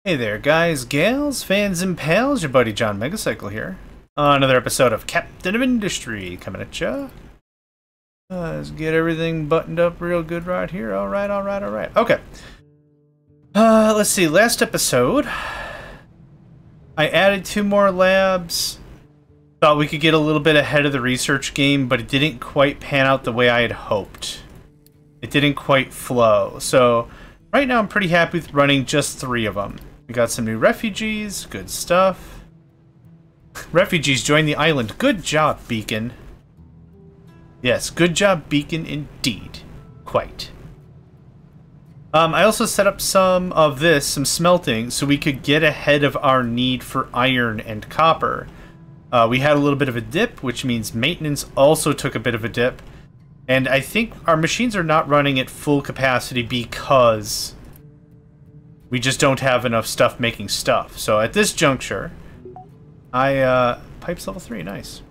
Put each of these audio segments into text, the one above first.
Hey there, guys, gals, fans, and pals. Your buddy JohnMegacycle here. Another episode of Captain of Industry coming at ya. Let's get everything buttoned up real good right here. Alright. Okay. Let's see. Last episode, I added 2 more labs. Thought we could get a little bit ahead of the research game, but it didn't quite pan out the way I had hoped. It didn't quite flow. So, right now I'm pretty happy with running just 3 of them. We got some new refugees, good stuff. Refugees join the island. Good job, Beacon. Yes, good job, Beacon, indeed. Quite. I also set up some of this, some smelting, so we could get ahead of our need for iron and copper. We had a little bit of a dip, which means maintenance also took a bit of a dip. And I think our machines are not running at full capacity because we just don't have enough stuff making stuff. So at this juncture, pipes level 3, nice.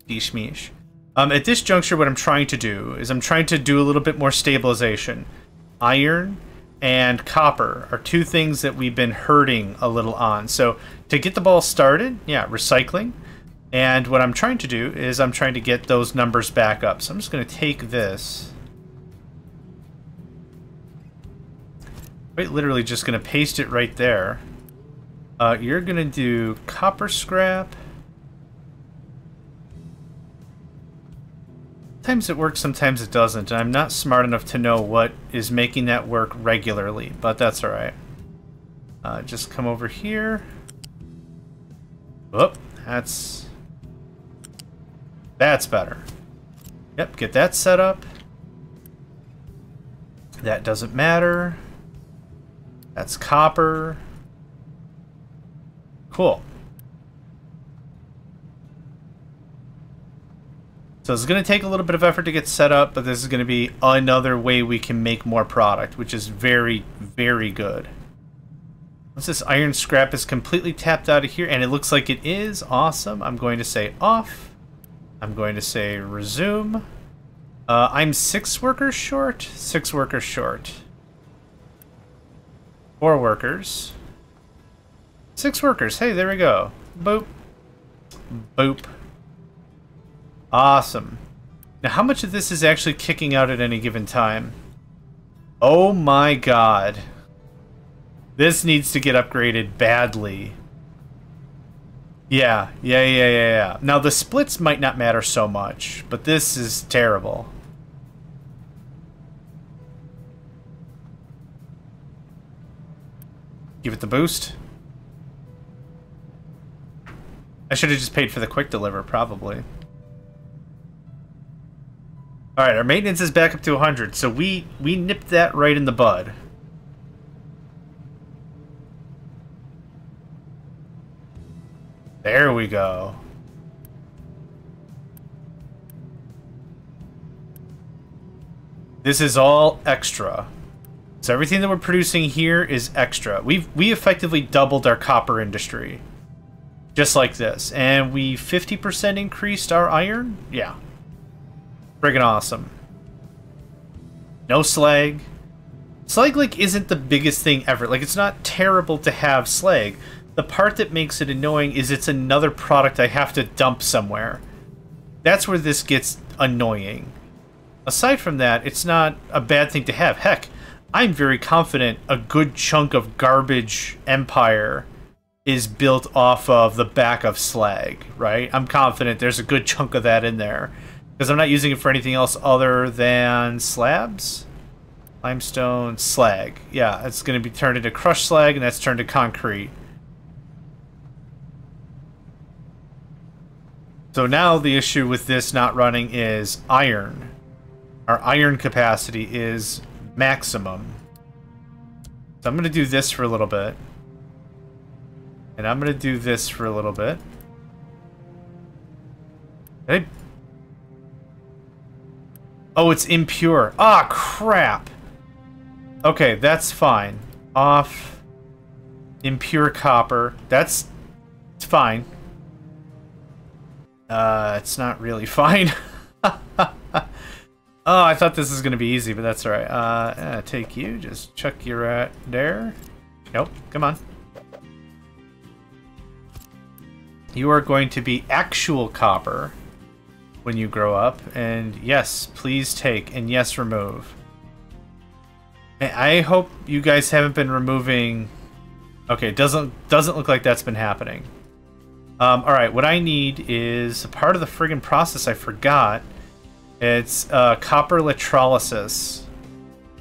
Deeshmeesh. At this juncture, what I'm trying to do is I'm trying to do a little bit more stabilization. Iron and copper are 2 things that we've been hurting a little on. So to get the ball started, yeah, recycling. And what I'm trying to do is I'm trying to get those numbers back up. So I'm just going to take this. Quite literally just going to paste it right there. You're going to do copper scrap. Sometimes it works, sometimes it doesn't. And I'm not smart enough to know what is making that work regularly, but that's alright. Just come over here. Oh, that's better. Yep, get that set up. That doesn't matter. That's copper. Cool. So it's going to take a little bit of effort to get set up, but this is going to be another way we can make more product, which is very, very good. Once this iron scrap is completely tapped out of here, and it looks like it is, awesome, I'm going to say off. I'm going to say resume. I'm 6 workers short. 6 workers short. 4 workers. 6 workers. Hey, there we go. Boop. Boop. Awesome. Now, how much of this is actually kicking out at any given time? Oh my god. This needs to get upgraded badly. Yeah. Now, the splits might not matter so much, but this is terrible. Give it the boost. I should have just paid for the quick deliver, probably. Alright, our maintenance is back up to 100, so we nipped that right in the bud. There we go. This is all extra. So everything that we're producing here is extra. We effectively doubled our copper industry. Just like this. And we 50% increased our iron? Yeah. Friggin' awesome. No slag. Slag, like, isn't the biggest thing ever. Like, it's not terrible to have slag. The part that makes it annoying is it's another product I have to dump somewhere. That's where this gets annoying. Aside from that, it's not a bad thing to have. Heck, I'm very confident a good chunk of garbage empire is built off of the back of slag, right? I'm confident there's a good chunk of that in there. Because I'm not using it for anything else other than slabs? Limestone, slag. Yeah, it's going to be turned into crushed slag, and that's turned to concrete. So now the issue with this not running is iron. Our iron capacity is maximum. So I'm going to do this for a little bit. And I'm going to do this for a little bit. Hey. Oh, it's impure. Ah, crap. Okay, that's fine. Off. Impure copper. It's fine. It's not really fine. Oh, I thought this was going to be easy, but that's alright. Take you. Just chuck you right there. Nope, come on. You are going to be actual copper when you grow up, and yes, please take, and yes, remove. And I hope you guys haven't been removing... Okay, doesn't look like that's been happening. Alright, what I need is a part of the friggin' process I forgot. It's copper electrolysis.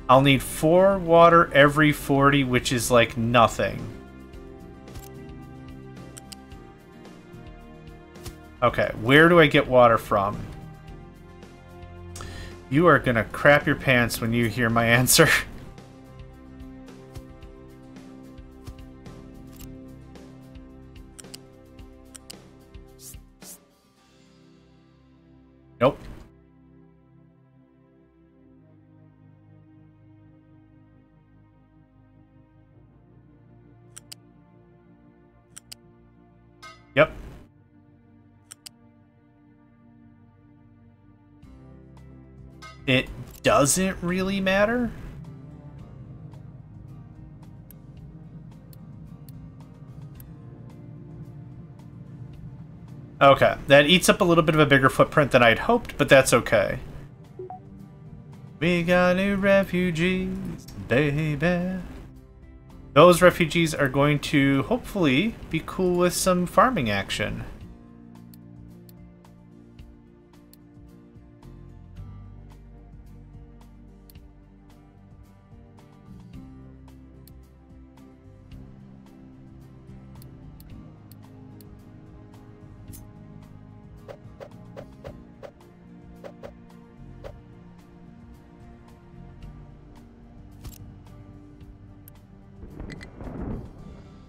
I'll need 4 water every 40, which is like nothing. Okay, where do I get water from? You are gonna crap your pants when you hear my answer. Nope. Yep. It doesn't really matter. Okay, that eats up a little bit of a bigger footprint than I'd hoped, but that's okay. We got new refugees, baby. Those refugees are going to hopefully be cool with some farming action.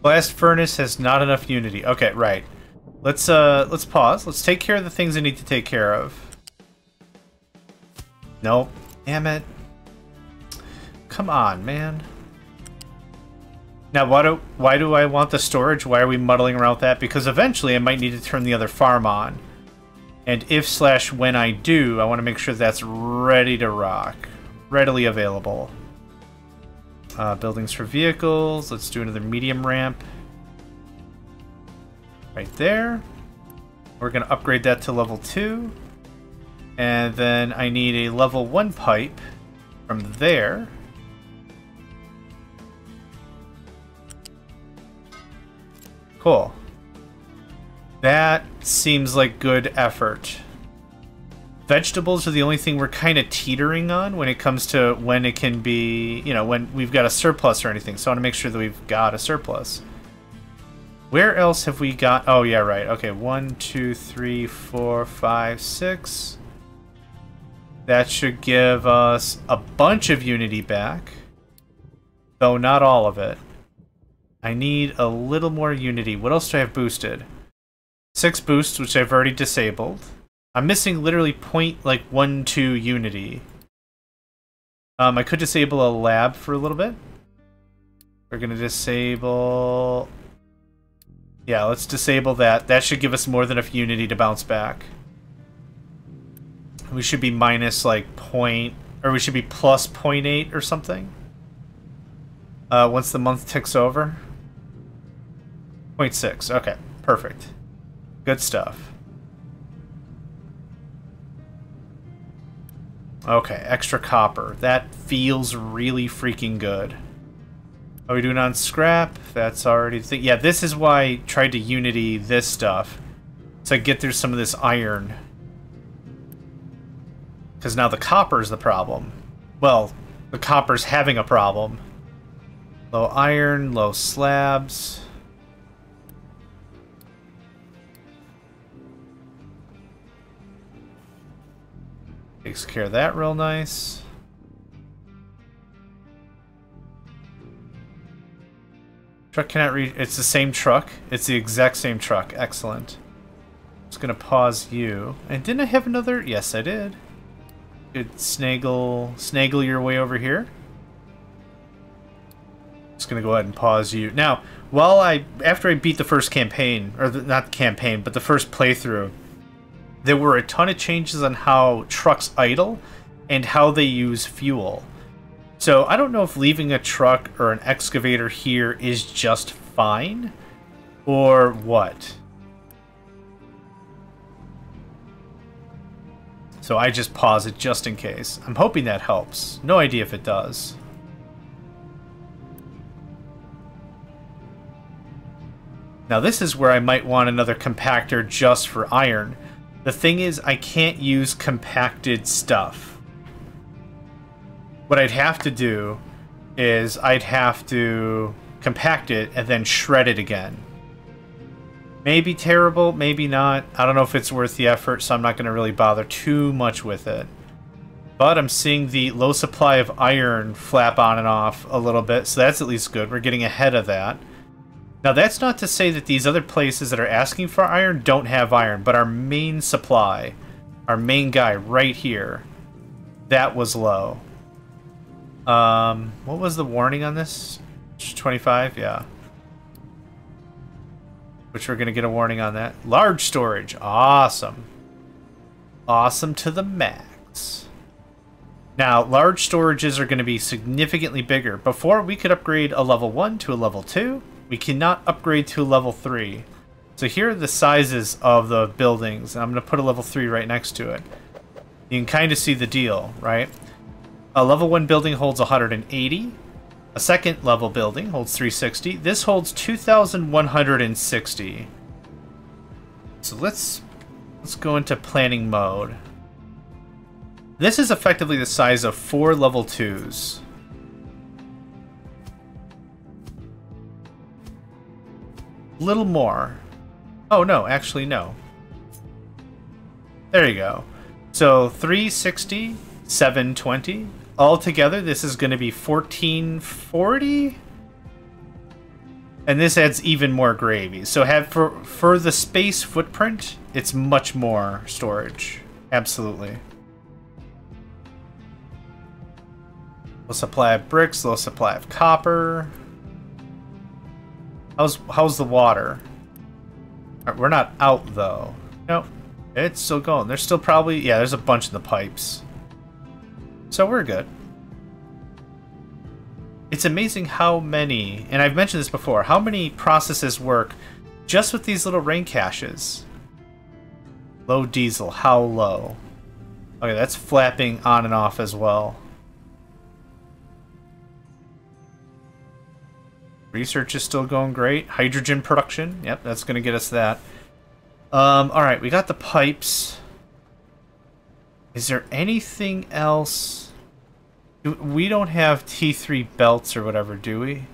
Blast furnace has not enough unity. Okay, right. Let's pause. Let's take care of the things I need to take care of. Nope. Damn it. Come on, man. Now, why do I want the storage? Why are we muddling around with that? Because eventually I might need to turn the other farm on. And if/when I do, I want to make sure that's ready to rock. Readily available. Buildings for vehicles. Let's do another medium ramp. Right there. We're going to upgrade that to level 2. And then I need a level 1 pipe from there. Cool. That seems like good effort. Vegetables are the only thing we're kind of teetering on when it comes to when it can be, you know, when we've got a surplus or anything. So I want to make sure that we've got a surplus. Where else have we got? Oh, yeah, right. Okay, 1, 2, 3, 4, 5, 6. That should give us a bunch of unity back, though not all of it. I need a little more unity. What else do I have boosted? 6 boosts, which I've already disabled. I'm missing literally 0.12 unity. I could disable a lab for a little bit. We're gonna disable... Yeah, let's disable that. That should give us more than enough unity to bounce back. We should be minus like or we should be plus 0.8 or something. Once the month ticks over. 0.6. Okay, perfect. Good stuff. Okay, extra copper. That feels really freaking good. Are we doing on scrap? That's already... Yeah, this is why I tried to unity this stuff. So I get through some of this iron. Because now the copper's the problem. Well, the copper's having a problem. Low iron, low slabs. Takes care of that real nice. Truck cannot reach. It's the same truck. It's the exact same truck. Excellent. Just gonna pause you. And didn't I have another? Yes, I did. Good snaggle your way over here. Just gonna go ahead and pause you. Now, after I beat the first campaign, or not the campaign, but the first playthrough, there were a ton of changes on how trucks idle and how they use fuel. So I don't know if leaving a truck or an excavator here is just fine, or what. So I just pause it just in case. I'm hoping that helps. No idea if it does. Now this is where I might want another compactor just for iron. The thing is, I can't use compacted stuff. What I'd have to do is I'd have to compact it and then shred it again. Maybe terrible, maybe not. I don't know if it's worth the effort, so I'm not going to really bother too much with it. But I'm seeing the low supply of iron flap on and off a little bit, so that's at least good. We're getting ahead of that. Now, that's not to say that these other places that are asking for iron don't have iron, but our main supply, our main guy right here, that was low. What was the warning on this? 25? Yeah. Which we're going to get a warning on that. Large storage. Awesome. Awesome to the max. Now, large storages are going to be significantly bigger. Before, we could upgrade a level 1 to a level 2. We cannot upgrade to a level 3. So here are the sizes of the buildings. And I'm going to put a level 3 right next to it. You can kind of see the deal, right? A level 1 building holds 180. A second level building holds 360. This holds 2,160. So let's go into planning mode. This is effectively the size of 4 level 2s. Little more. Oh no, actually no. There you go. So 360, 720. Altogether, this is going to be 1440, and this adds even more gravy. So for the space footprint, it's much more storage. Absolutely. Low supply of bricks, low supply of copper. How's the water? We're not out though. Nope, it's still going. There's still probably, yeah, there's a bunch in the pipes. So we're good. It's amazing how many, and I've mentioned this before, how many processes work just with these little rain caches. Low diesel, how low? Okay, that's flapping on and off as well. Research is still going great. Hydrogen production, yep, that's going to get us that. Alright, we got the pipes. Is there anything else? We don't have T3 belts or whatever, do we?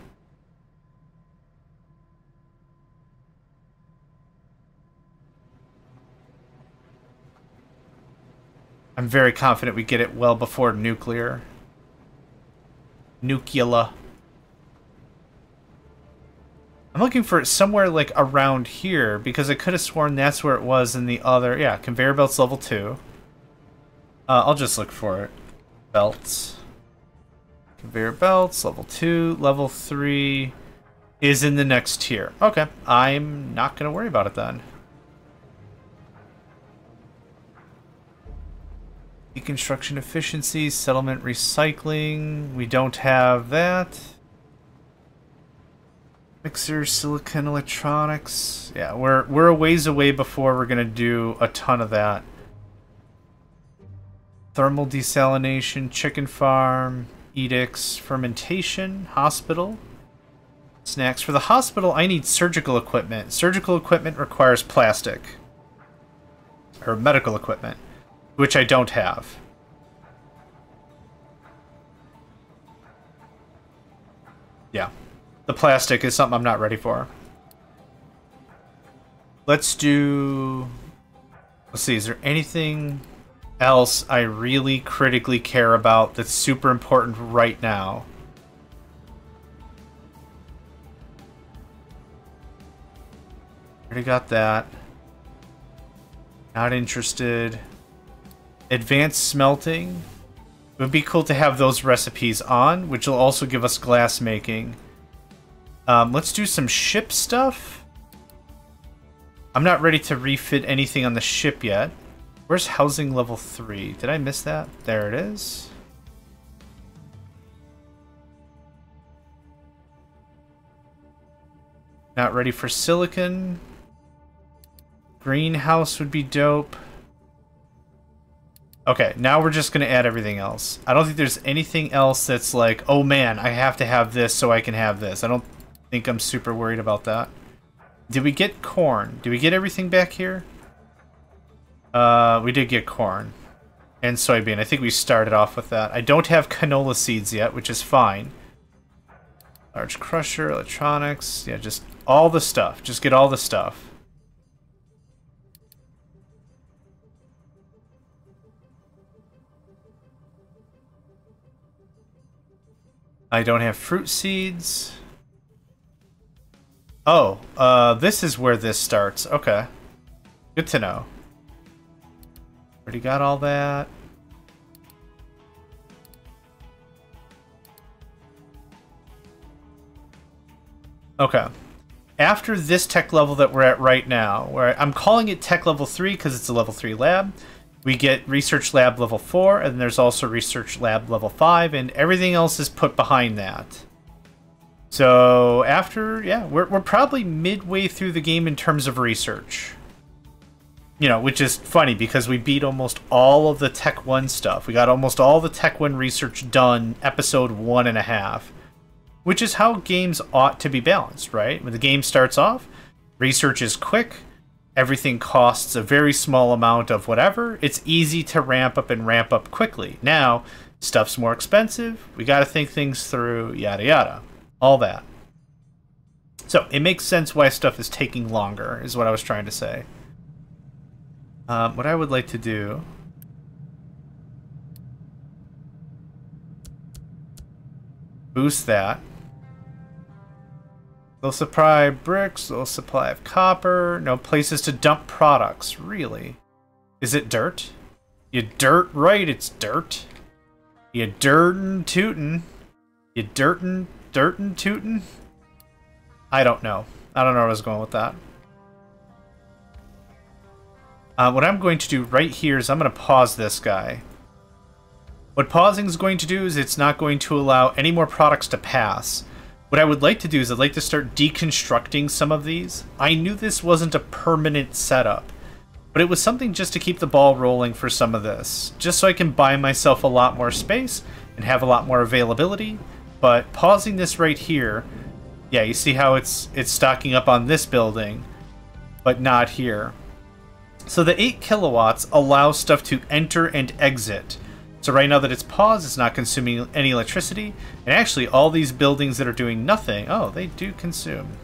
I'm very confident we get it well before nuclear. Nuclear. I'm looking for it somewhere like around here because I could have sworn that's where it was in the other. Yeah, conveyor belts level 2. I'll just look for it. Belts. Conveyor belts, level 2. Level 3 is in the next tier. Okay, I'm not going to worry about it then. Deconstruction efficiency, settlement recycling. We don't have that. Mixer, silicon electronics. Yeah, we're a ways away before we're going to do a ton of that. Thermal desalination, chicken farm, edicts, fermentation, hospital. Snacks. For the hospital, I need surgical equipment. Surgical equipment requires plastic. Or medical equipment, which I don't have. Yeah. The plastic is something I'm not ready for. Let's do... Let's see, is there anything else I really critically care about that's super important right now? Already got that. Not interested. Advanced smelting. It would be cool to have those recipes on, which will also give us glass making. Let's do some ship stuff. I'm not ready to refit anything on the ship yet. Where's housing level 3? Did I miss that? There it is. Not ready for silicon. Greenhouse would be dope. Okay, now we're just going to add everything else. I don't think there's anything else that's like, oh man, I have to have this so I can have this. I don't think I'm super worried about that. Did we get corn? Did we get everything back here? We did get corn. And soybean. I think we started off with that. I don't have canola seeds yet, which is fine. Large crusher, electronics. Yeah, just all the stuff. Just get all the stuff. I don't have fruit seeds. Oh, this is where this starts. Okay. Good to know. Already got all that. Okay. After this tech level that we're at right now, where I'm calling it tech level 3 because it's a level 3 lab, we get research lab level 4, and there's also research lab level 5, and everything else is put behind that. So after, yeah, we're probably midway through the game in terms of research. You know, which is funny because we beat almost all of the Tech 1 stuff. We got almost all the Tech 1 research done episode 1.5. Which is how games ought to be balanced, right? When the game starts off, research is quick, everything costs a very small amount of whatever, it's easy to ramp up and ramp up quickly. Now, stuff's more expensive, we gotta think things through, yada yada. All that. So, it makes sense why stuff is taking longer, is what I was trying to say. What I would like to do... boost that. Low supply of bricks, low supply of copper, no places to dump products, really. Is it dirt? You dirt right, it's dirt. You dirtin' tootin'. You dirtin' tootin'. I don't know. I don't know where I was going with that. What I'm going to do right here is I'm going to pause this guy. What pausing is going to do is it's not going to allow any more products to pass. What I would like to do is I'd like to start deconstructing some of these. I knew this wasn't a permanent setup, but it was something just to keep the ball rolling for some of this. Just so I can buy myself a lot more space and have a lot more availability. But pausing this right here, yeah, you see how it's stocking up on this building, but not here. So the 8 kilowatts allows stuff to enter and exit. So right now that it's paused, it's not consuming any electricity. And actually, all these buildings that are doing nothing, oh, they do consume.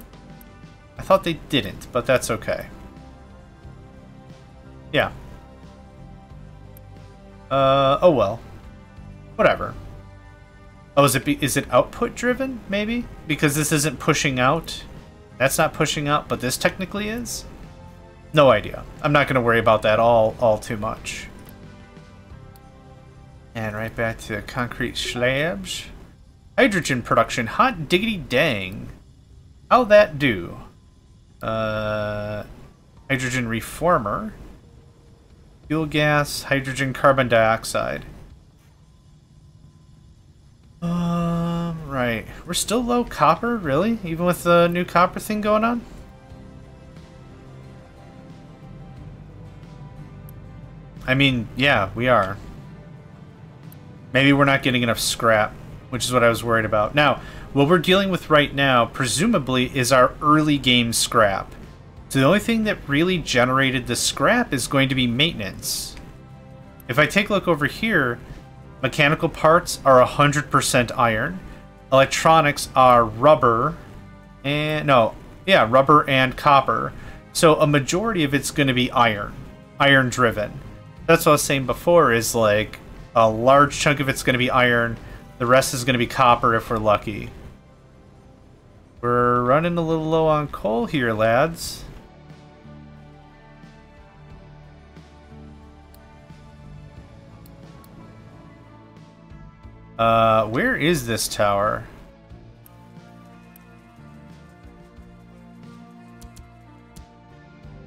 I thought they didn't, but that's okay. Yeah. Oh well. Whatever. Oh, is it output driven, maybe? Because this isn't pushing out. That's not pushing out, but this technically is? No idea. I'm not going to worry about that all too much. And right back to concrete slabs. Hydrogen production. Hot diggity dang. How'd that do? Hydrogen reformer. Fuel gas. Hydrogen carbon dioxide. Right. We're still low copper, really? Even with the new copper thing going on? I mean, yeah, we are. Maybe we're not getting enough scrap, which is what I was worried about. Now, what we're dealing with right now, presumably, is our early game scrap. So the only thing that really generated the scrap is going to be maintenance. If I take a look over here, mechanical parts are 100% iron. Electronics are rubber and... no, yeah, rubber and copper. So a majority of it's going to be iron. Iron-driven. That's what I was saying before, is like... a large chunk of it's going to be iron. The rest is going to be copper if we're lucky. We're running a little low on coal here, lads. Where is this tower?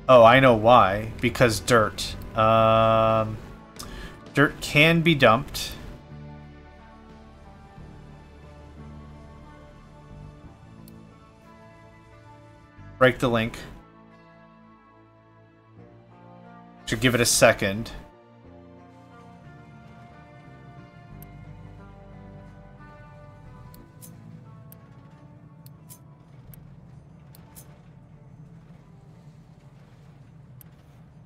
Oh, I know why. Because dirt. Dirt can be dumped. break the link. Should give it a second.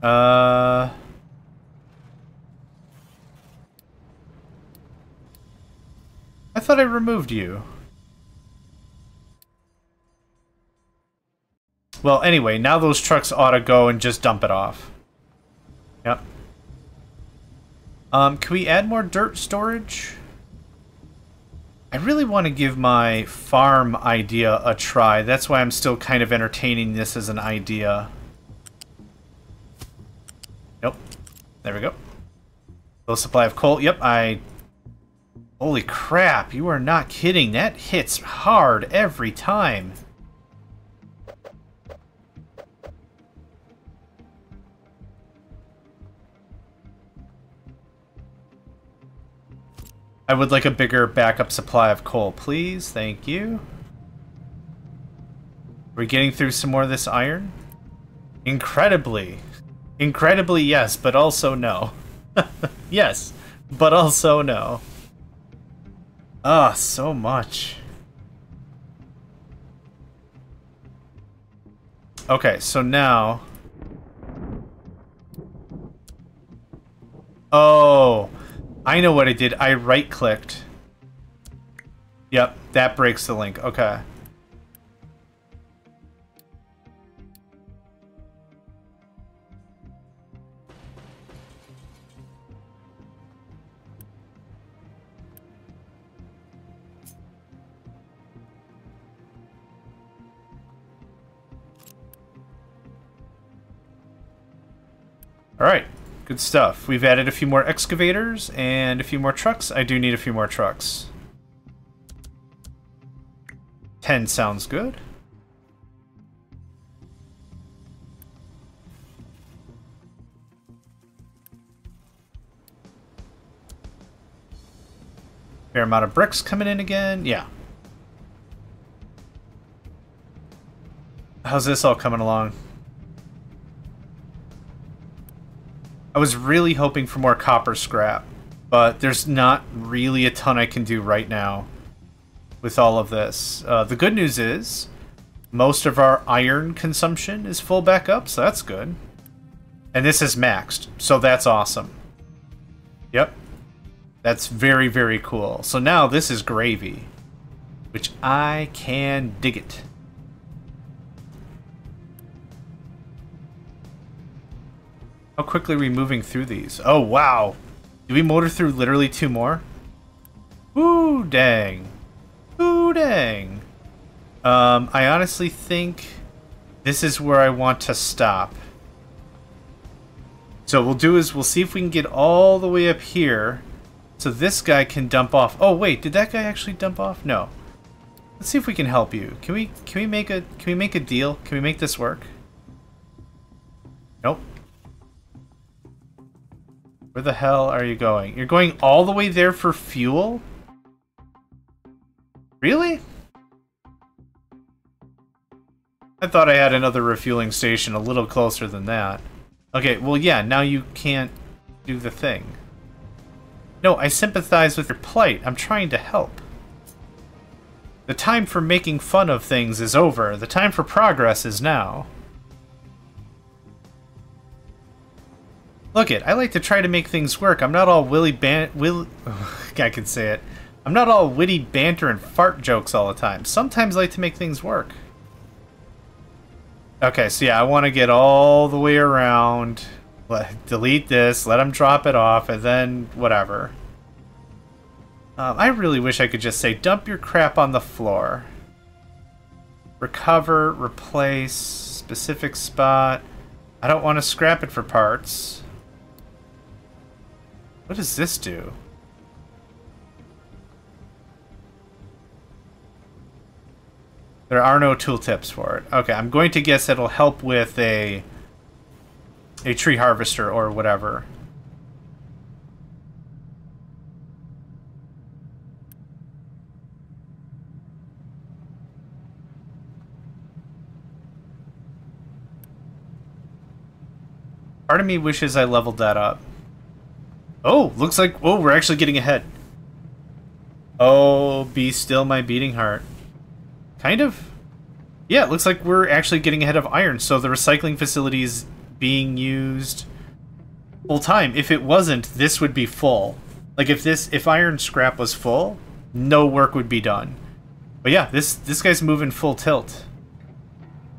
I thought I removed you. Well, anyway, now those trucks ought to go and just dump it off. Yep. Can we add more dirt storage? I really want to give my farm idea a try. That's why I'm still kind of entertaining this as an idea. Nope. There we go. Low supply of coal. Yep, Holy crap, you are not kidding. That hits hard every time. I would like a bigger backup supply of coal, please. Thank you. Are we getting through some more of this iron? Incredibly. Incredibly, yes, but also no. Yes, but also no. Ah, so much. Okay, so now... Oh, I know what I did. I right-clicked. Yep, that breaks the link. Okay. Alright, good stuff. We've added a few more excavators and a few more trucks. I do need a few more trucks. 10 sounds good. Fair amount of bricks coming in again. Yeah. How's this all coming along? I was really hoping for more copper scrap, but there's not really a ton I can do right now with all of this. The good news is most of our iron consumption is full back up, so that's good. And this is maxed, so that's awesome. Yep. That's very, very cool. So now this is gravy, which I can dig it. How quickly are we moving through these? Oh, wow. Did we motor through literally 2 more? Ooh, dang. Ooh, dang. I honestly think this is where I want to stop. So what we'll do is we'll see if we can get all the way up here so this guy can dump off. Oh, wait, did that guy actually dump off? No. Let's see if we can help you. Can we make a deal? Can we make this work? Nope. Where the hell are you going? You're going all the way there for fuel? Really? I thought I had another refueling station a little closer than that. Okay, well, yeah, now you can't do the thing. No, I sympathize with your plight. I'm trying to help. The time for making fun of things is over. The time for progress is now. Look I like to try to make things work. I'm not all I can say it. I'm not all witty banter and fart jokes all the time. Sometimes I like to make things work. Okay, so yeah, I want to get all the way around. Delete this, let him drop it off, and then whatever. I really wish I could just say, dump your crap on the floor. Recover, replace, specific spot. I don't want to scrap it for parts. What does this do? There are no tooltips for it. Okay, I'm going to guess it'll help with a tree harvester or whatever. Part of me wishes I leveled that up. Oh, looks like... Oh, we're actually getting ahead. Oh, be still my beating heart. Kind of. Yeah, it looks like we're actually getting ahead of iron, so the recycling facility is being used full time. If it wasn't, this would be full. Like, if iron scrap was full, no work would be done. But yeah, this guy's moving full tilt.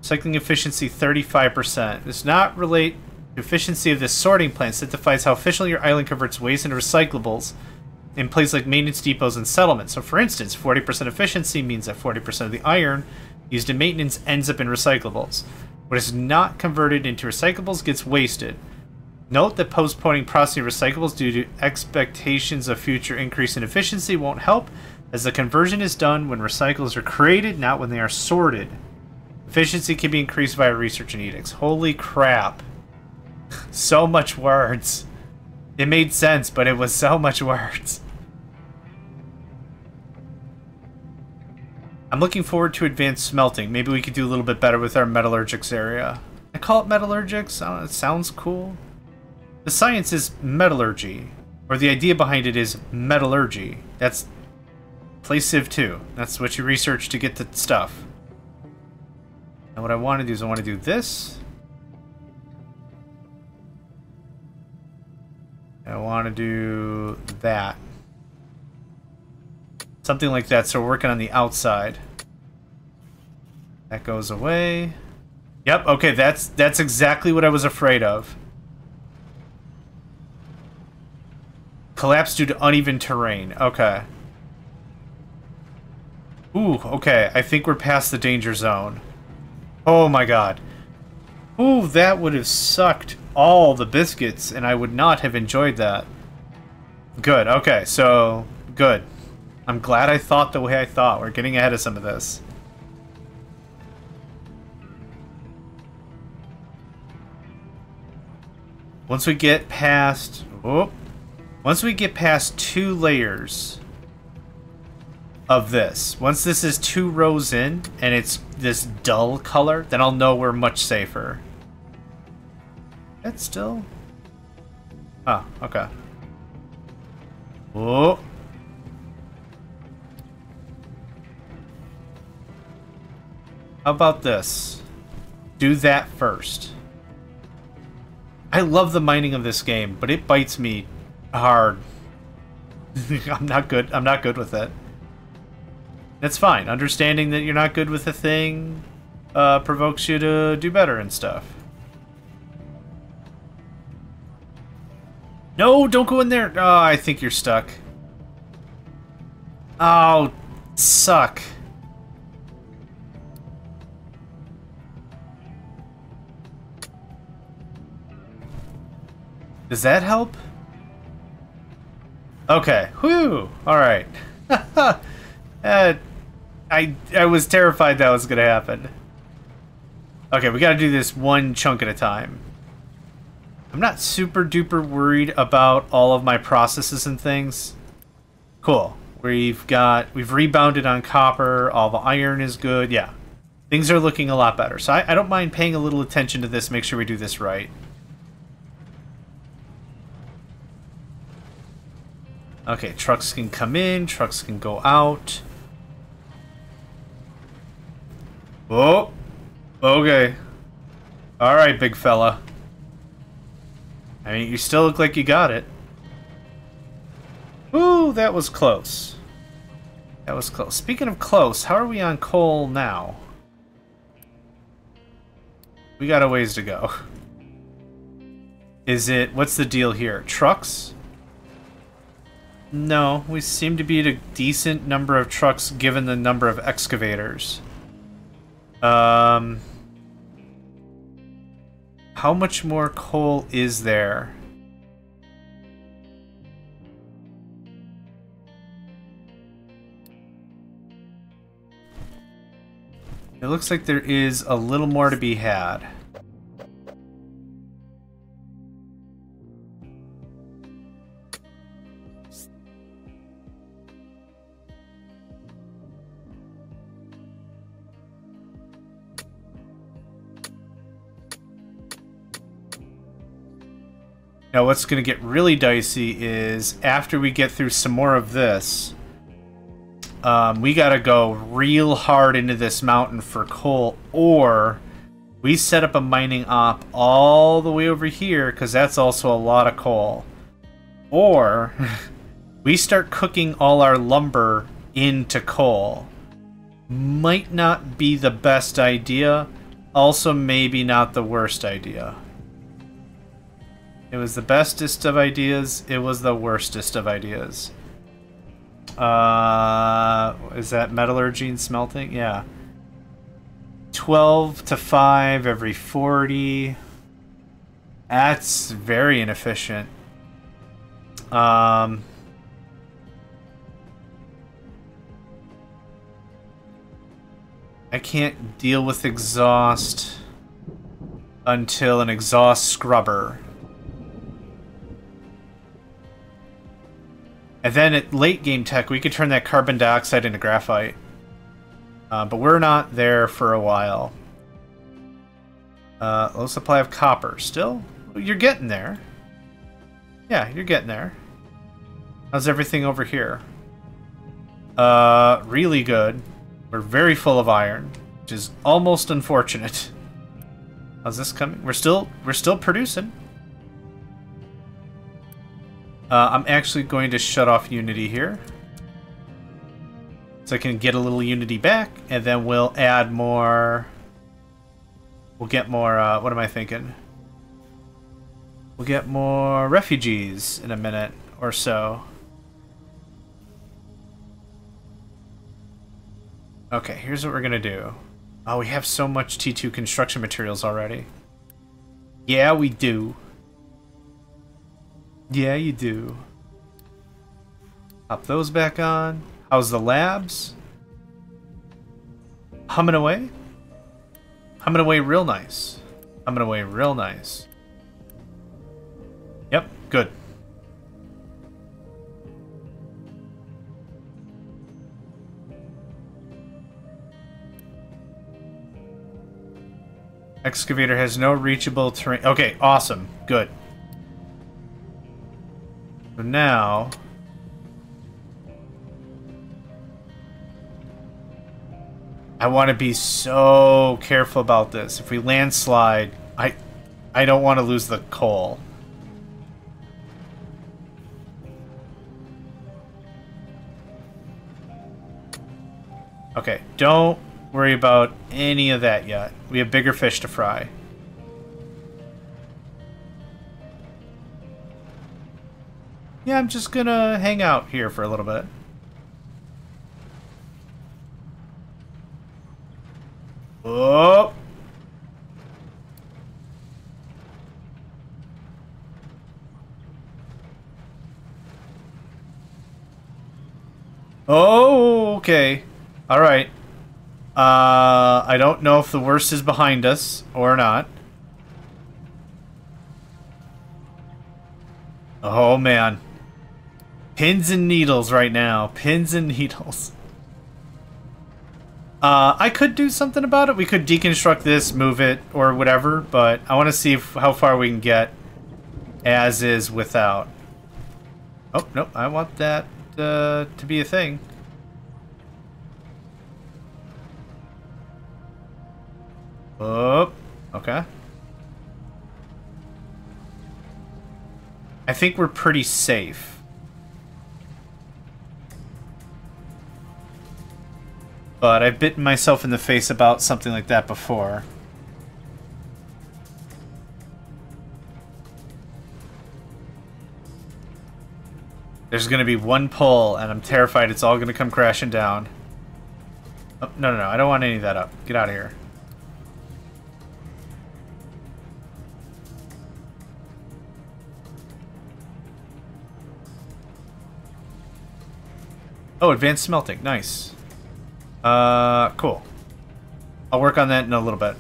Recycling efficiency 35%. Does not relate to efficiency of this sorting plant. Signifies how efficiently your island converts waste into recyclables in places like maintenance depots and settlements. So for instance, 40% efficiency means that 40% of the iron used in maintenance ends up in recyclables. What is not converted into recyclables gets wasted. Note that postponing processing recyclables due to expectations of future increase in efficiency won't help, as the conversion is done when recyclables are created, not when they are sorted. Efficiency can be increased via research and edicts. Holy crap. So much words. It made sense, but it was so much words. I'm looking forward to advanced smelting. Maybe we could do a little bit better with our metallurgics area. I call it metallurgics. I don't know, it sounds cool. The science is metallurgy, or the idea behind it is metallurgy. That's play Civ 2. That's what you research to get the stuff. And what I want to do is I want to do this. And I want to do that. Something like that, so we're working on the outside. That goes away. Yep, okay, that's exactly what I was afraid of. Collapse due to uneven terrain. Okay. Ooh, okay. I think we're past the danger zone. Oh my god. Ooh, that would have sucked all the biscuits, and I would not have enjoyed that. Good, okay, so... Good. I'm glad I thought the way I thought. We're getting ahead of some of this. Once we get past... Oh, once we get past 2 layers of this, once this is 2 rows in and it's this dull color, then I'll know we're much safer. That's still... Oh, okay. Whoa. How about this? Do that first. I love the mining of this game, but it bites me hard. I'm not good with it. That's fine. Understanding that you're not good with a thing provokes you to do better and stuff. No, don't go in there. Oh, I think you're stuck. Oh, suck. Does that help? Okay. Whew. Alright. I was terrified that was going to happen. Okay, we got to do this one chunk at a time. I'm not super duper worried about all of my processes and things. Cool. We've rebounded on copper. All the iron is good. Yeah. Things are looking a lot better. So I don't mind paying a little attention to this. Make sure we do this right. Okay, trucks can come in, trucks can go out. Oh, okay. Alright, big fella. I mean, you still look like you got it. Ooh, that was close. That was close. Speaking of close, how are we on coal now? We got a ways to go. Is it... What's the deal here? Trucks? No, we seem to be at a decent number of trucks given the number of excavators. How much more coal is there? It looks like there is a little more to be had. Now what's going to get really dicey is after we get through some more of this, we got to go real hard into this mountain for coal, or we set up a mining op all the way over here, because that's also a lot of coal. Or we start cooking all our lumber into coal. Might not be the best idea, also maybe not the worst idea. It was the bestest of ideas, it was the worstest of ideas. Is that metallurgy and smelting? Yeah. 12 to 5 every 40. That's very inefficient. I can't deal with exhaust until an exhaust scrubber. And then at late game tech, we could turn that carbon dioxide into graphite. But we're not there for a while. Low supply of copper. Still? You're getting there. Yeah, you're getting there. How's everything over here? Really good. We're very full of iron, which is almost unfortunate. How's this coming? We're still producing. I'm actually going to shut off Unity here, so I can get a little Unity back, and then we'll add more. We'll get more. What am I thinking? We'll get more refugees in a minute or so. Okay, here's what we're gonna do. Oh, we have so much T2 construction materials already. Yeah, we do. Yeah, you do. Pop those back on. How's the labs? Humming away? Humming away real nice. Humming away real nice. Yep, good. Excavator has no reachable terrain. Okay, awesome. Good. So now... I want to be so careful about this. If we landslide, I don't want to lose the coal. Okay, don't worry about any of that yet. We have bigger fish to fry. Yeah, I'm just gonna hang out here for a little bit. Oh! Oh, okay. All right. I don't know if the worst is behind us or not. Oh, man. Pins and needles right now. Pins and needles. I could do something about it. We could deconstruct this, move it, or whatever, but I want to see how far we can get as is without. Oh, nope. I want that to be a thing. Oh, okay. I think we're pretty safe. But I've bitten myself in the face about something like that before. There's gonna be one pull, and I'm terrified it's all gonna come crashing down. Oh, no, I don't want any of that up. Get out of here. Oh, advanced smelting. Nice. Cool. I'll work on that in a little bit.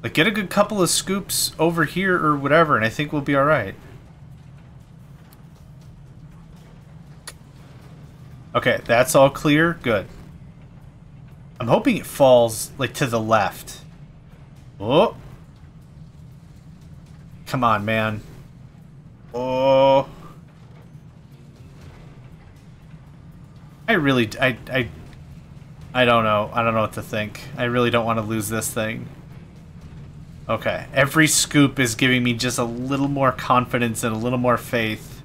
Like, get a good couple of scoops over here or whatever, and I think we'll be alright. Okay, that's all clear. Good. I'm hoping it falls, like, to the left. Oh! Come on, man. Oh! I really... I don't know. I don't know what to think. I really don't want to lose this thing. Okay. Every scoop is giving me just a little more confidence and a little more faith.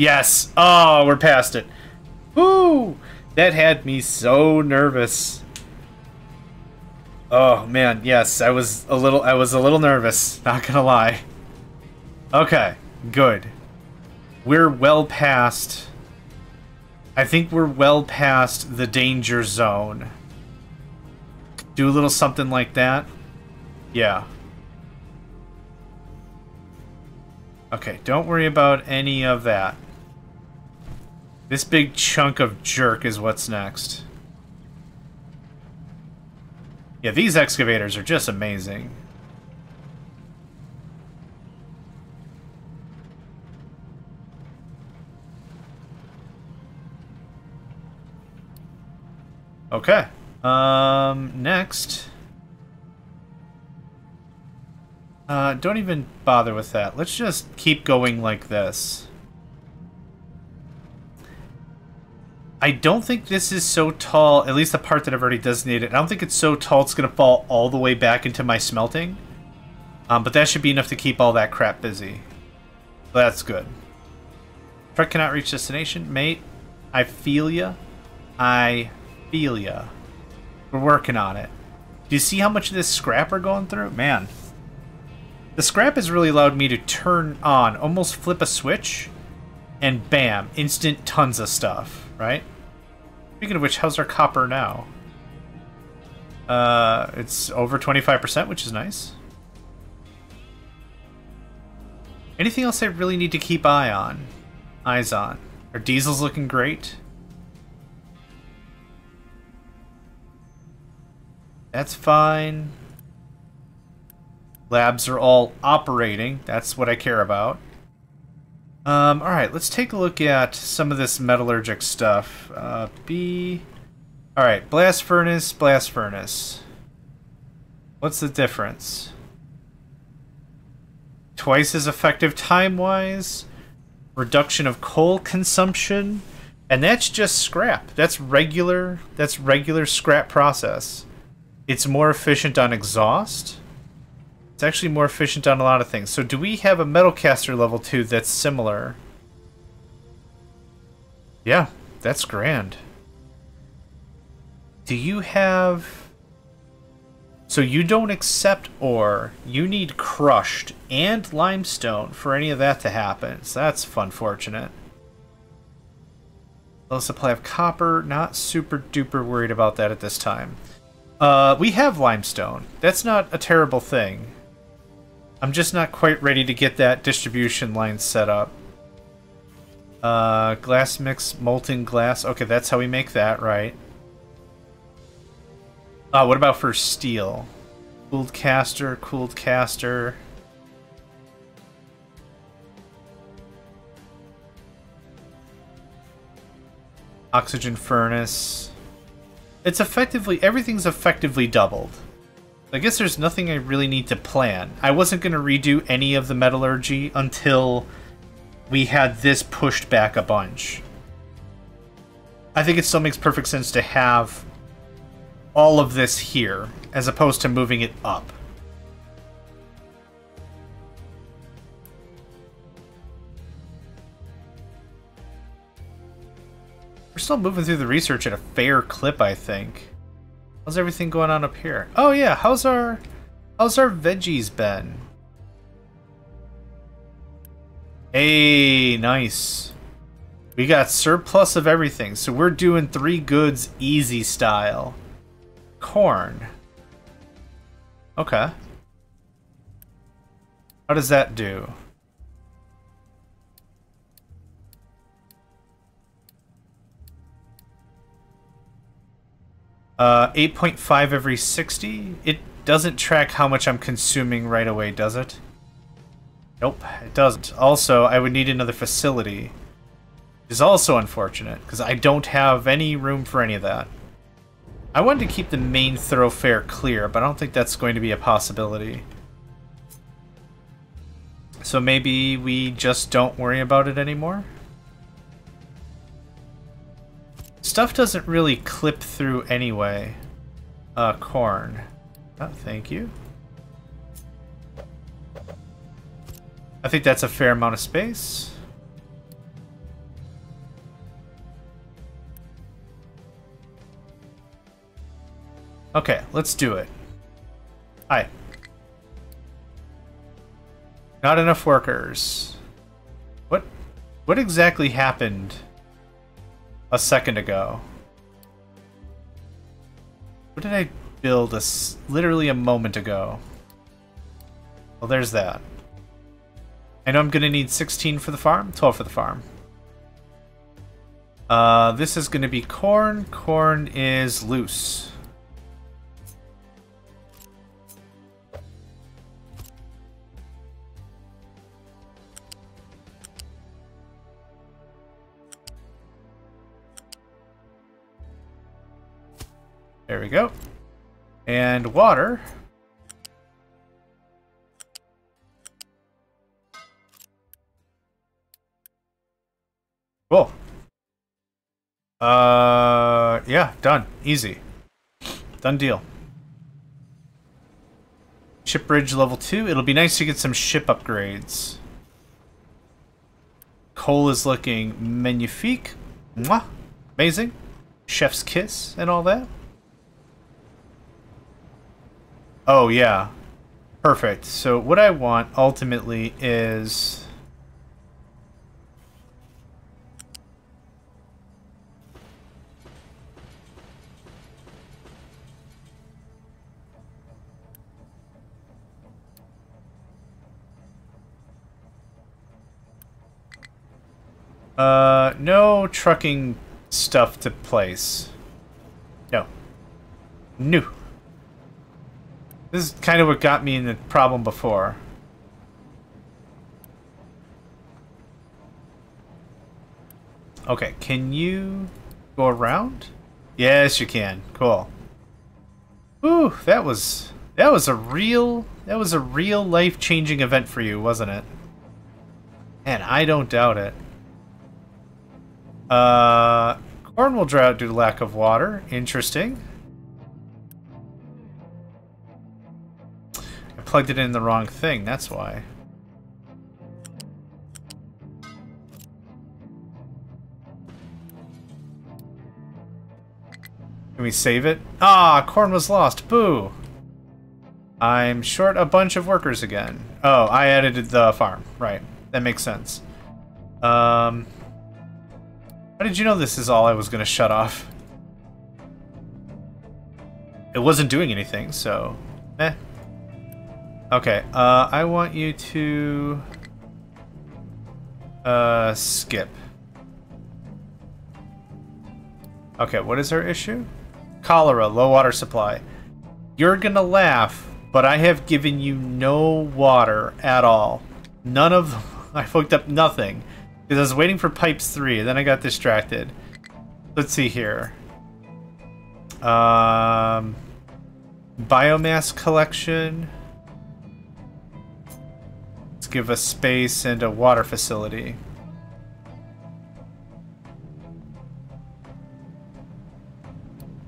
Yes! Oh, we're past it. Woo! That had me so nervous. Oh man, yes, I was a little nervous, not gonna lie. Okay, good. We're well past... I think we're well past the danger zone. Do a little something like that. Yeah. Okay, don't worry about any of that. This big chunk of jerk is what's next. Yeah, these excavators are just amazing. Okay. Next. Don't even bother with that. Let's just keep going like this. I don't think this is so tall, at least the part that I've already designated. I don't think it's so tall it's going to fall all the way back into my smelting. But that should be enough to keep all that crap busy. So that's good. Truck cannot reach destination. Mate, I feel ya. I feel ya. We're working on it. Do you see how much of this scrap we're going through? Man. The scrap has really allowed me to turn on, almost flip a switch, and bam, instant tons of stuff. Right? Speaking of which, how's our copper now? It's over 25%, which is nice. Anything else I really need to keep eyes on? Our diesel's looking great. That's fine. Labs are all operating. That's what I care about. Alright, let's take a look at some of this metallurgic stuff. Alright, blast furnace, blast furnace. What's the difference? Twice as effective time-wise. Reduction of coal consumption. And that's just scrap. That's regular scrap process. It's more efficient on exhaust. It's actually more efficient on a lot of things. So do we have a metal caster level 2 that's similar? Yeah, that's grand. Do you have... So you don't accept ore. You need crushed and limestone for any of that to happen. So that's unfortunate. Low supply of copper. Not super duper worried about that at this time. We have limestone. That's not a terrible thing. I'm just not quite ready to get that distribution line set up. Glass mix, molten glass. Okay, that's how we make that, right? What about for steel? Cooled caster, cooled caster. Oxygen furnace. It's effectively, everything's effectively doubled. I guess there's nothing I really need to plan. I wasn't going to redo any of the metallurgy until we had this pushed back a bunch. I think it still makes perfect sense to have all of this here, as opposed to moving it up. We're still moving through the research at a fair clip, I think. How's everything going on up here? Oh yeah, how's our veggies been? Hey, nice. We got surplus of everything, so we're doing 3 goods easy style. corn. Okay. How does that do? Uh, 8.5 every 60? It doesn't track how much I'm consuming right away, does it? Nope, it doesn't. Also, I would need another facility. Which is also unfortunate, because I don't have any room for any of that. I wanted to keep the main thoroughfare clear, but I don't think that's going to be a possibility. So maybe we just don't worry about it anymore? Stuff doesn't really clip through anyway. Corn. Oh, thank you. I think that's a fair amount of space. Okay, let's do it. Hi. Not enough workers. What exactly happened a second ago? What did I build literally a moment ago? Well, there's that. I know I'm gonna need 16 for the farm, 12 for the farm. This is gonna be corn. Corn is loose. There we go. And water. Cool. Yeah, done. Easy. Done deal. Ship bridge level 2. It'll be nice to get some ship upgrades. Coal is looking magnifique. Mwah. Amazing. Chef's kiss and all that. Oh, yeah. Perfect. So what I want ultimately is... no trucking stuff to place. No. No. This is kind of what got me in the problem before. Okay, can you go around? Yes, you can. Cool. Ooh, that was a real life-changing event for you, wasn't it? And I don't doubt it. Corn will dry out due to lack of water. Interesting. I plugged it in the wrong thing, that's why. Can we save it? Ah, corn was lost. Boo! I'm short a bunch of workers again. Oh, I added the farm. Right. That makes sense. How did you know this is all I was going to shut off? It wasn't doing anything, so... eh. Okay, I want you to... skip. Okay, what is our issue? Cholera, low water supply. You're gonna laugh, but I have given you no water at all. None of them. I hooked up nothing. Because I was waiting for pipes 3, and then I got distracted. Let's see here. Biomass collection. Let's give us space and a water facility.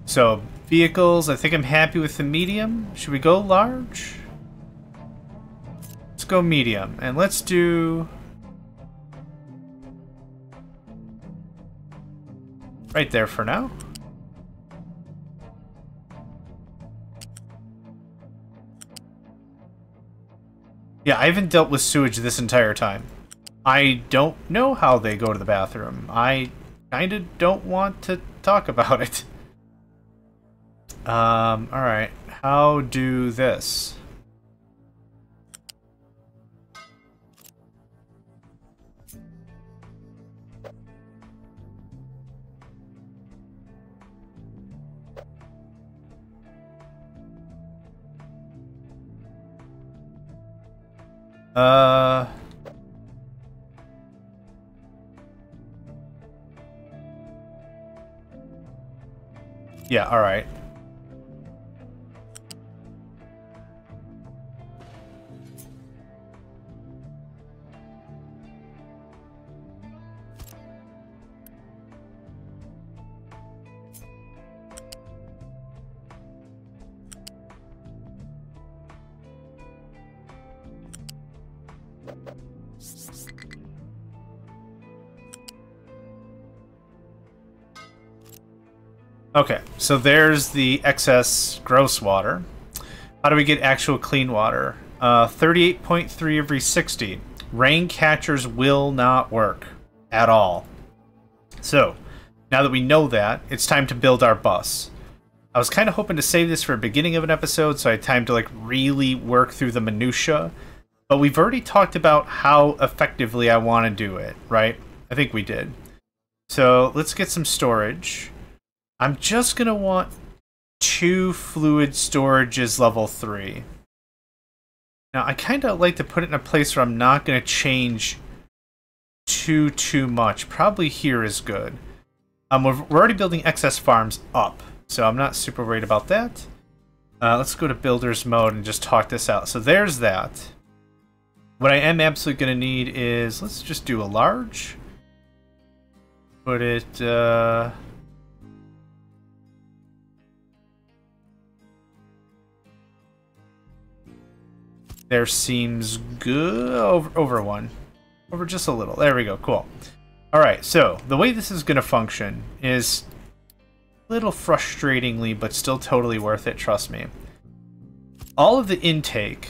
So, vehicles, I think I'm happy with the medium. Should we go large? Let's go medium, and let's do... right there for now. Yeah, I haven't dealt with sewage this entire time. I don't know how they go to the bathroom. I kinda don't want to talk about it. Alright. How do this? Yeah, alright. Okay, so there's the excess gross water. How do we get actual clean water? 38.3 every 60. Rain catchers will not work at all. So, now that we know that, it's time to build our bus. I was kind of hoping to save this for the beginning of an episode, so I had time to like really work through the minutia. But we've already talked about how effectively I want to do it, right? I think we did. So let's get some storage. I'm just going to want 2 fluid storages level 3. Now, I kind of like to put it in a place where I'm not going to change too much. Probably here is good. We're already building excess farms up, so I'm not super worried about that. Let's go to builder's mode and just talk this out. So there's that. What I am absolutely going to need is, let's just do a large. Put it, there seems good. Over 1. Over just a little. There we go. Cool. Alright, so the way this is going to function is a little frustratingly, but still totally worth it, trust me. All of the intake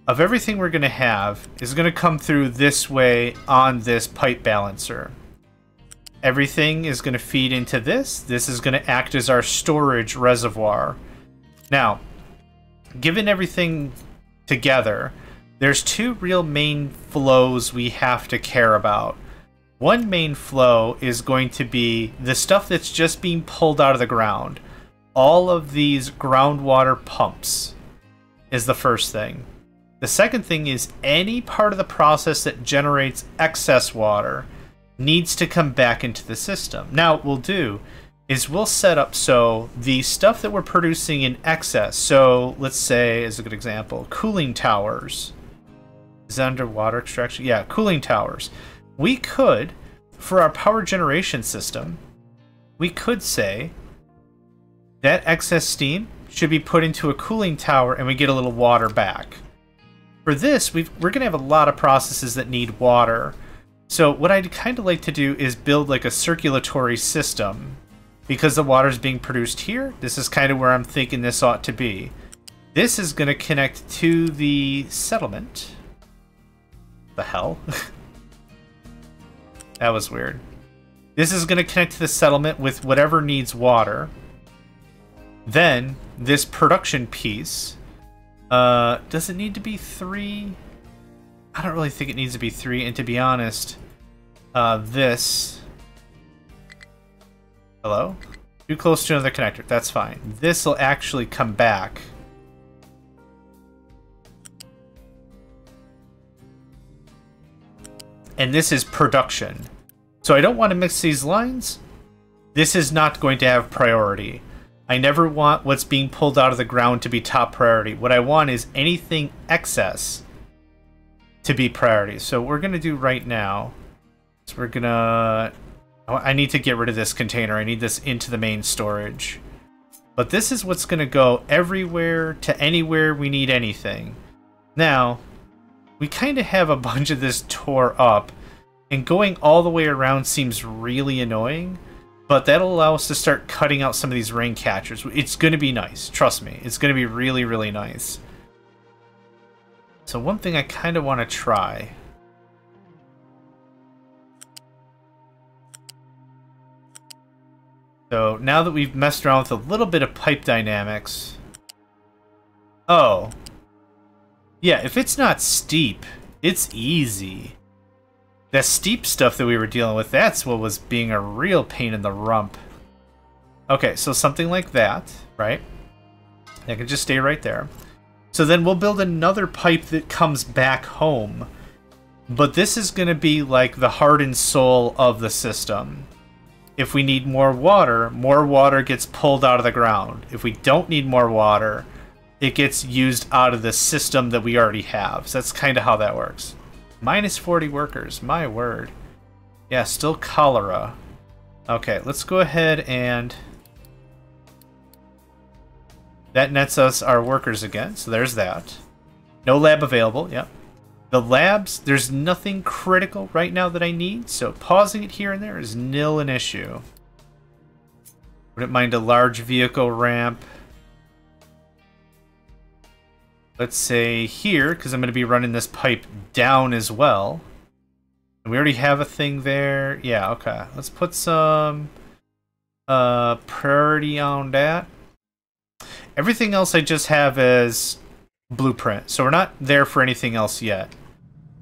of everything we're going to have is going to come through this way on this pipe balancer. Everything is going to feed into this. This is going to act as our storage reservoir. Now, given everything together, there's 2 real main flows we have to care about. One main flow is going to be the stuff that's just being pulled out of the ground. All of these groundwater pumps is the first thing. The second thing is any part of the process that generates excess water needs to come back into the system. Now, what we'll do is we'll set up so the stuff that we're producing in excess, so let's say, as a good example, cooling towers. Is that under water extraction? Yeah, cooling towers. We could, for our power generation system, we could say that excess steam should be put into a cooling tower and we get a little water back. For this, we're going to have a lot of processes that need water. So what I'd kind of like to do is build like a circulatory system. Because the water is being produced here, this is kind of where I'm thinking this ought to be. This is going to connect to the settlement. The hell? That was weird. This is going to connect to the settlement with whatever needs water. Then, this production piece. Does it need to be 3? I don't really think it needs to be 3, and to be honest, this... Hello? Too close to another connector. That's fine. This will actually come back. And this is production. So I don't want to mix these lines. This is not going to have priority. I never want what's being pulled out of the ground to be top priority. What I want is anything excess to be priority. So what we're going to do right now is we're going to... I need to get rid of this container. I need this into the main storage. But this is what's going to go everywhere to anywhere we need anything. Now, we kind of have a bunch of this tore up, and going all the way around seems really annoying, but that'll allow us to start cutting out some of these rain catchers. It's going to be nice. Trust me. It's going to be really, really nice. So one thing I kind of want to try... So now that we've messed around with a little bit of pipe dynamics... Oh. Yeah, if it's not steep, it's easy. That steep stuff that we were dealing with, that's what was being a real pain in the rump. Okay, so something like that, right? That can just stay right there. So then we'll build another pipe that comes back home. But this is going to be like the heart and soul of the system. If we need more water gets pulled out of the ground. If we don't need more water, it gets used out of the system that we already have. So that's kind of how that works. Minus 40 workers, my word. Yeah, still cholera. Okay, let's go ahead and... That nets us our workers again, so there's that. No lab available, yep. The labs, there's nothing critical right now that I need, so pausing it here and there is nil an issue. Wouldn't mind a large vehicle ramp. Let's say here, because I'm going to be running this pipe down as well. And we already have a thing there. Yeah, okay. Let's put some priority on that. Everything else I just have as blueprint, so we're not there for anything else yet.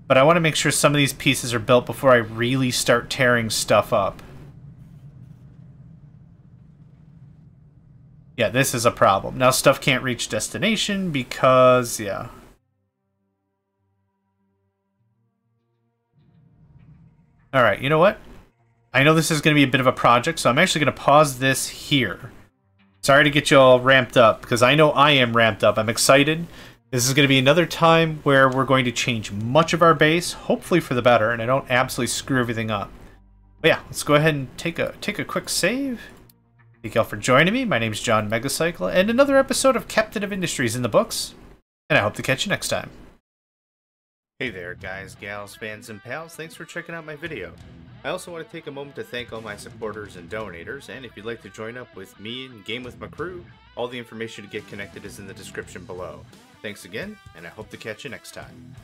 But I want to make sure some of these pieces are built before I really start tearing stuff up. Yeah, this is a problem. Now stuff can't reach destination because, yeah. Alright, you know what? I know this is going to be a bit of a project, so I'm actually going to pause this here. Sorry to get you all ramped up, because I know I am ramped up. I'm excited. This is going to be another time where we're going to change much of our base, hopefully for the better, and I don't absolutely screw everything up. But yeah, let's go ahead and take a quick save. Thank you all for joining me. My name's JohnMegacycle, and another episode of Captain of Industries in the books, and I hope to catch you next time. Hey there, guys, gals, fans, and pals. Thanks for checking out my video. I also want to take a moment to thank all my supporters and donators, and if you'd like to join up with me and game with my crew, all the information to get connected is in the description below. Thanks again, and I hope to catch you next time.